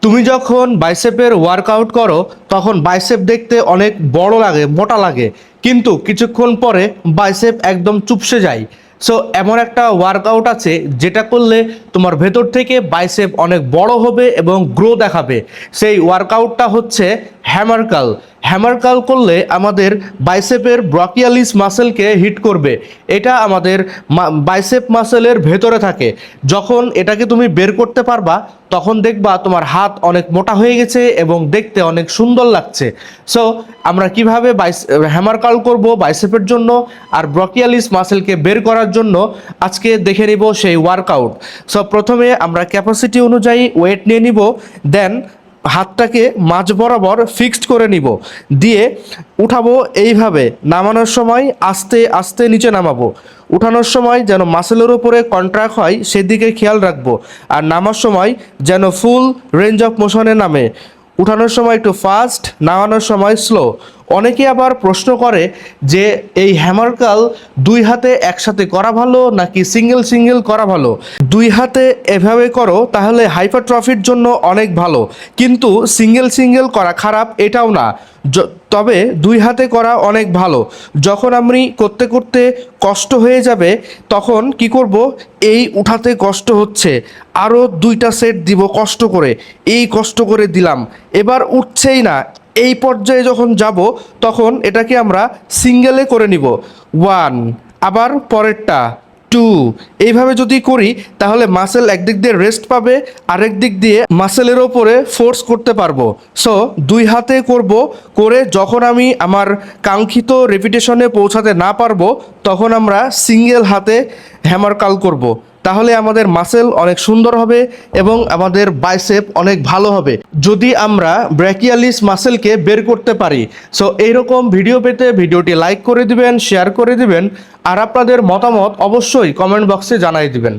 তুমি যখন বাইসেপের ওয়ার্কআউট করো তখন বাইসেপ দেখতে অনেক বড় লাগে, মোটা লাগে, কিন্তু কিছুক্ষণ পরে বাইসেপ একদম চুপসে যায়। সো এমন একটা ওয়ার্কআউট আছে যেটা করলে তোমার ভেতর থেকে বাইসেপ অনেক বড় হবে এবং গ্রো দেখাবে। সেই ওয়ার্কআউটটা হচ্ছে হ্যামার কার্ল। হ্যামার কার্ল করলে আমাদের বাইসেপের ব্রকিয়ালিস মাসেলকে হিট করবে। এটা আমাদের বাইসেপ মাসেলের ভেতরে থাকে। যখন এটাকে তুমি বের করতে পারবা তখন দেখবা তোমার হাত অনেক মোটা হয়ে গেছে এবং দেখতে অনেক সুন্দর লাগছে। সো আমরা কিভাবে হ্যামার কার্ল করব বাইসেপের জন্য আর ব্রকিয়ালিস মাসেলকে বের করার জন্য আজকে দেখে নিব সেই ওয়ার্কআউট। সো প্রথমে আমরা ক্যাপাসিটি অনুযায়ী ওয়েট নিয়ে নিব, দেন হাতটাকে মাঝ বরাবর ফিক্সড করে নিব, দিয়ে উঠাবো এইভাবে। নামানোর সময় আস্তে আস্তে নিচে নামাবো। উঠানোর সময় যেন মাসেলের উপরে কন্ট্রাক্ট হয় সেদিকে খেয়াল রাখবো, আর নামার সময় যেন ফুল রেঞ্জ অফ মোশনে নামে। উঠানোর সময় একটু ফাস্ট, নামানোর সময় স্লো। অনেকে আবার প্রশ্ন করে যে এই হ্যামার কার্ল দুই হাতে একসাথে করা ভালো নাকি সিঙ্গেল সিঙ্গেল করা ভালো। দুই হাতে এভাবে করো তাহলে হাইপারট্রফির জন্য অনেক ভালো, কিন্তু সিঙ্গেল সিঙ্গেল করা খারাপ এটাও না। তবে দুই হাতে করা অনেক ভালো। যখন আমি করতে করতে কষ্ট হয়ে যাবে তখন কি করব, এই উঠাতে কষ্ট হচ্ছে, আরও দুইটা সেট দিব কষ্ট করে, এই কষ্ট করে দিলাম, এবার উঠছেই না। এই পর্যায়ে যখন যাব তখন এটাকে আমরা সিঙ্গেলে করে নিব, ওয়ান, আবার পরেরটা টু। এইভাবে যদি করি তাহলে মাসেল একদিক দিয়ে রেস্ট পাবে, আরেক দিক দিয়ে মাসেলের ওপরে ফোর্স করতে পারবো। সো দুই হাতে করব, করে যখন আমি আমার কাঙ্ক্ষিত রেপিটেশনে পৌঁছাতে না পারবো তখন আমরা সিঙ্গেল হাতে হ্যামার কার্ল করব। তাহলে আমাদের মাসেল অনেক সুন্দর হবে এবং আমাদের বাইসেপ অনেক ভালো হবে যদি আমরা ব্র্যাকিয়ালিস মাসেলকে বের করতে পারি। সো এইরকম ভিডিও পেতে ভিডিওটি লাইক করে দিবেন, শেয়ার করে দিবেন, আর আপনাদের মতামত অবশ্যই কমেন্ট বক্সে জানাই দিবেন।